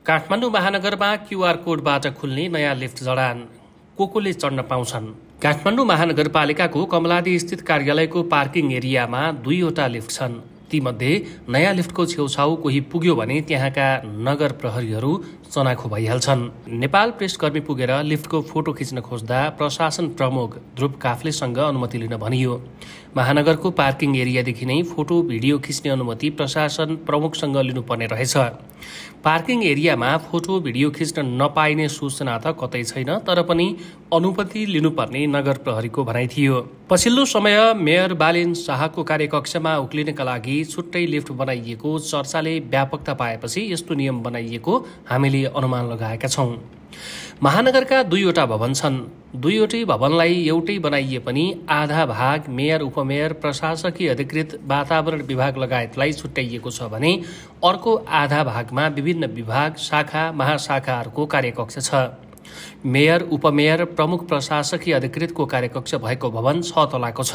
Kathmandu महानगरमा QR कोडबाट खुल्ने नयाँ lift जडान कोले चढ्न पाउँछन्। काठमाडौँ महानगरपालिकाको कमलादी स्थित कार्यालयको पार्किङ एरियामा 2वटा लिफ्ट छन्। तीमध्ये नयाँ लिफ्टको छेउछाउ कोही पुग्यो भने त्यहाँका नगर प्रहरीहरू चनाखो भइहाल्छन्। नेपाल प्रेसकर्मी पुगेर लिफ्टको फोटो खिच्न खोज्दा प्रशासन प्रमुख ध्रुव काफ्लेसँग अनुमति लिन भनियो। महानगरको पार्किङ एरियादेखि नै फोटो भिडियो खिच्ने अनुमति प्रशासन प्रमुखसँग लिनुपर्ने रहेछ। पार्किङ एरियामा फोटो भिडियो खिच्न नपाइने सूचना त कतै छैन, तर पनि अनुमति लिनुपर्ने नगर प्रहरीको भनाइ थियो। पछिल्लो समय मेयर बालेन शाहको कार्यकक्षमा उक्लिनका लागि छुट्टै लिफ्ट बनाइएको चर्चाले व्यापकता पाएपछि यस्तो नियम बनाइएको हामीले अनुमान लगाएका छौं। महानगरका 2वटा भवन छन्। 2वटै भवनलाई एउटै बनाइए पनि आधा भाग मेयर, उपमेयर, प्रशासकीय अधिकृत, वातावरण विभाग लगायतलाई छुट्याइएको छ भने अर्को आधा भागमा विभिन्न विभाग, शाखा, महाशाखाहरूको कार्यकक्ष छ। मेयर, उपमेयर, प्रमुख प्रशासकीय अधिकृतको कार्यकक्ष भएको भवन 6 तलाको छ।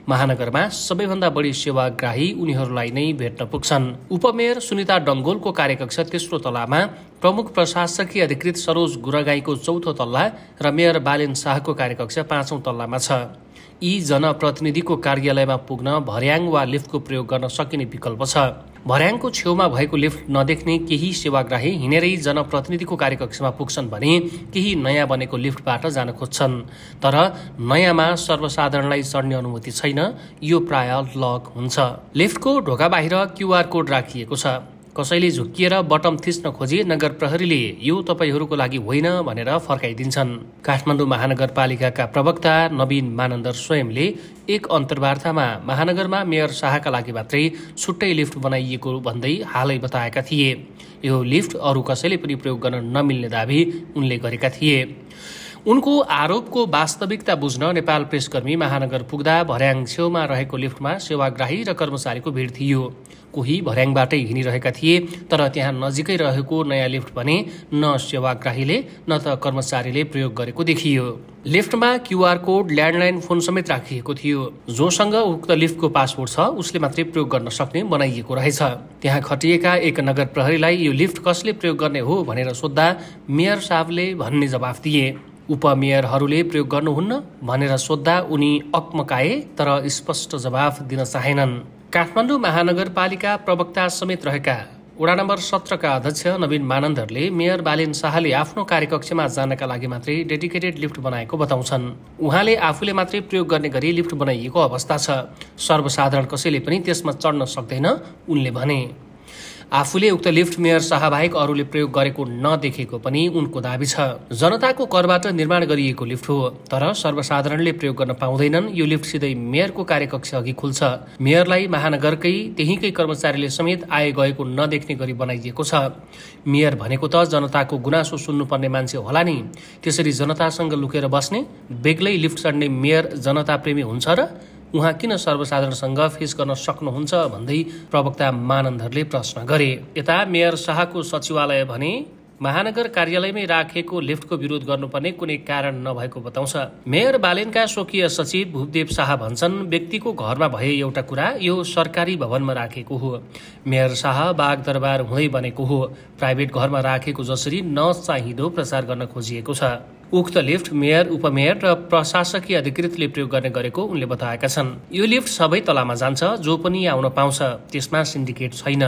महानगरमा सबैभन्दा बढी सेवाग्राही उनीहरूलाई नै भेट्न पुग्छन्। उपमेयर सुनिता डङ्गोलको कार्यकक्ष तेस्रो तलामा, प्रमुख प्रशासकीय अधिकृत सरोज गुरगाईको 4थो तल्ला र मेयर बालेन शाहको कार्यकक्ष 5औं तल्लामा छ। यी जनप्रतिनिधिको कार्यालयमा पुग्न भर्याङ वा लिफ्टको प्रयोग गर्न सकिने विकल्प छ। भर्याङको छेउमा भएको लिफ्ट नदेख्ने केही सेवाग्राही हिँडेरै जनप्रतिनिधिको कार्यकक्षमा पुग्छन् भने केही नयाँ बनेको लिफ्टबाट जान खोज्छन्। तर नयाँमा सर्वसाधारणलाई चढ्ने अनुमति छैन, यो प्राय लक हुन्छ। लिफ्टको ढोका बाहिर क्यूआर कोड राखिएको छ। कसैले झुक्किएर बटम थिच्न खोजे नगर प्रहरीले यो तपाईहरूको लागि होइन भनेर फर्काइदिन्छन्। काठमाडौँ महानगरपालिकाका प्रवक्ता नवीन मानन्दर स्वयंले एक अन्तर्वार्तामा महानगरमा मेयर शाहका लागि मात्रै छुट्टै लिफ्ट बनाइएको भन्दै हालै बताएका थिए। यो लिफ्ट अरू कसैले पनि प्रयोग गर्न नमिल्ने दाबी उनले गरेका थिए। उनको आरोपको वास्तविकता बुझ्न नेपाल प्रेसकर्मी महानगर पुग्दा भर्याङ छेउमा रहेको लिफ्टमा सेवाग्राही र कर्मचारीको भिड थियो। कोही भर्याङबाटै हिँडिरहेका थिए, तर त्यहाँ नजिकै रहेको नयाँ लिफ्ट भने न सेवाग्राहीले न त कर्मचारीले प्रयोग गरेको देखियो। लिफ्टमा क्यूआर कोड, ल्यान्डलाइन फोन समेत राखिएको थियो। जोसँग उक्त लिफ्टको पासपोर्ट छ उसले मात्रै प्रयोग गर्न सक्ने बनाइएको रहेछ। त्यहाँ खटिएका एक नगर प्रहरीलाई यो लिफ्ट कसले प्रयोग गर्ने हो भनेर सोद्धा मेयर साहबले भन्ने जवाफ दिए। उपमेयरहरूले प्रयोग गर्नुहुन्न भनेर सोद्धा उनी अकमकाए, तर स्पष्ट जवाफ दिन चाहेनन्। काठमाडौँ महानगरपालिका प्रवक्ता समेत रहेका वडा नम्बर 17 का अध्यक्ष नवीन मानन्दरले मेयर बालेन शाहले आफ्नो कार्यकक्षमा जानका लागि मात्रै डेडिकेटेड लिफ्ट बनाएको बताउँछन्। उहाँले आफूले मात्रै प्रयोग गर्ने गरी लिफ्ट बनाइएको अवस्था छ। सर्वसाधारण कसैले पनि त्यसमा चढ्न सक्दैन उनले भने। आफूले उक्त लिफ्ट मेयर शाहबाहेक अरूले प्रयोग गरेको नदेखेको पनि उनको दाबी छ। जनताको करबाट निर्माण गरिएको लिफ्ट हो, तर सर्वसाधारणले प्रयोग गर्न पाउँदैनन्। यो लिफ्ट सिधै मेयरको कार्यकक्ष अघि खुल्छ। मेयरलाई महानगरकै त्यहीकै कर्मचारीले समेत आए गएको नदेख्ने गरी बनाइएको छ। मेयर भनेको त जनताको गुनासो सुन्नुपर्ने मान्छे होला नि। त्यसरी जनतासँग लुकेर बस्ने, बेग्लै लिफ्ट चढ्ने मेयर जनता प्रेमी हुन्छ र उहाँ किन सर्वसाधारणसँग फेस गर्न सक्नुहुन्छ भन्दै प्रवक्ता मानन्दरले प्रश्न गरे। यता मेयर शाहको सचिवालय भने महानगर कार्यालयमै राखेको लिफ्टको विरोध गर्नुपर्ने कुनै कारण नभएको बताउँछ। मेयर बालेनका स्वकीय सचिव भूपदेव शाह भन्छन्, व्यक्तिको घरमा भए एउटा कुरा, यो सरकारी भवनमा राखेको हो। मेयर शाह बाग दरबार हुँदै बनेको हो। प्राइभेट घरमा राखेको जसरी नचाहिँदो प्रचार गर्न खोजिएको छ। उक्त लिफ्ट मेयर, उपमेयर र प्रशासकीय अधिकृतले प्रयोग गर्ने गरेको उनले बताएका छन्। यो लिफ्ट सबै तलामा जान्छ, जो पनि आउन पाउँछ। त्यसमा सिन्डिकेट छैन।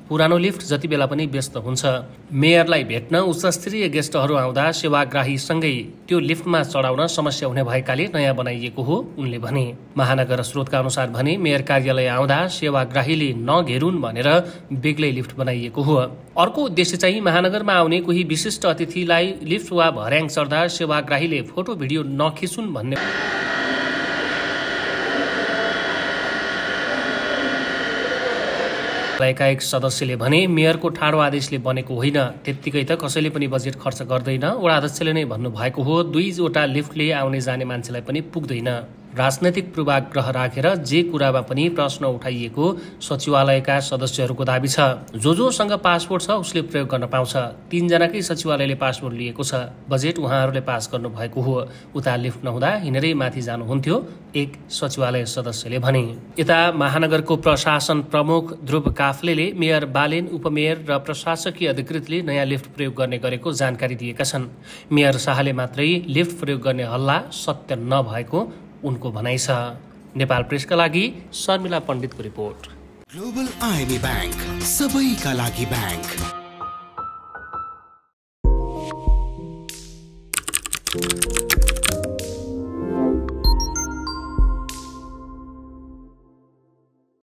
पुरानो लिफ्ट जति बेला पनि व्यस्त हुन्छ। मेयरलाई भेट्न उच्चस्तरीय गेस्टहरू आउँदा सेवाग्राहीसँगै त्यो लिफ्टमा चढाउन समस्या हुने भएकाले नयाँ बनाइएको हो उनले भने। महानगर स्रोतका अनुसार भने मेयर कार्यालय आउँदा सेवाग्राहीले नघेरुन् भनेर बेग्लै लिफ्ट बनाइएको हो। अर्को उद्देश्य चाहिँ महानगरमा आउने कोही विशिष्ट अतिथिलाई लिफ्ट वा भर्याङ चढ्दा सेवाग्राहीले फोटो भिडियो नखिचुन् भन्ने एक सदस्यले भने मेयरको ठाडो आदेशले बनेको होइन, त्यत्तिकै त कसैले पनि बजेट खर्च गर्दैन। वडा अध्यक्षले नै भन्नुभएको हो 2वटा लिफ्टले आउने जाने मान्छेलाई पनि पुग्दैन। राजनैतिक पूर्वाग्रह राखेर जे कुरामा पनि प्रश्न उठाइएको सचिवालयका सदस्यहरूको दाबी छ। जोसँग पासपोर्ट छ उसले प्रयोग गर्न पाउँछ। 3 जनाकै सचिवालयले पासपोर्ट लिएको छ। बजेट उहाँहरूले पास गर्नुभएको हो। उता लिफ्ट नहुँदा हिँडेरै माथि जानुहुन्थ्यो, एक सचिवालय सदस्यले भने। यता महानगरको प्रशासन प्रमुख ध्रुव काफ्लेले मेयर बालेन, उपमेयर र प्रशासकीय अधिकृतले नयाँ लिफ्ट प्रयोग गर्ने गरेको जानकारी दिएका छन्। मेयर शाहले मात्रै लिफ्ट प्रयोग गर्ने हल्ला सत्य नभएको उनको भनाइ छ। नेपाल प्रेसका लागि शर्मिला पण्डितको रिपोर्ट। ग्लोबल आईएमबी बैंक, सबैका लागि बैंक।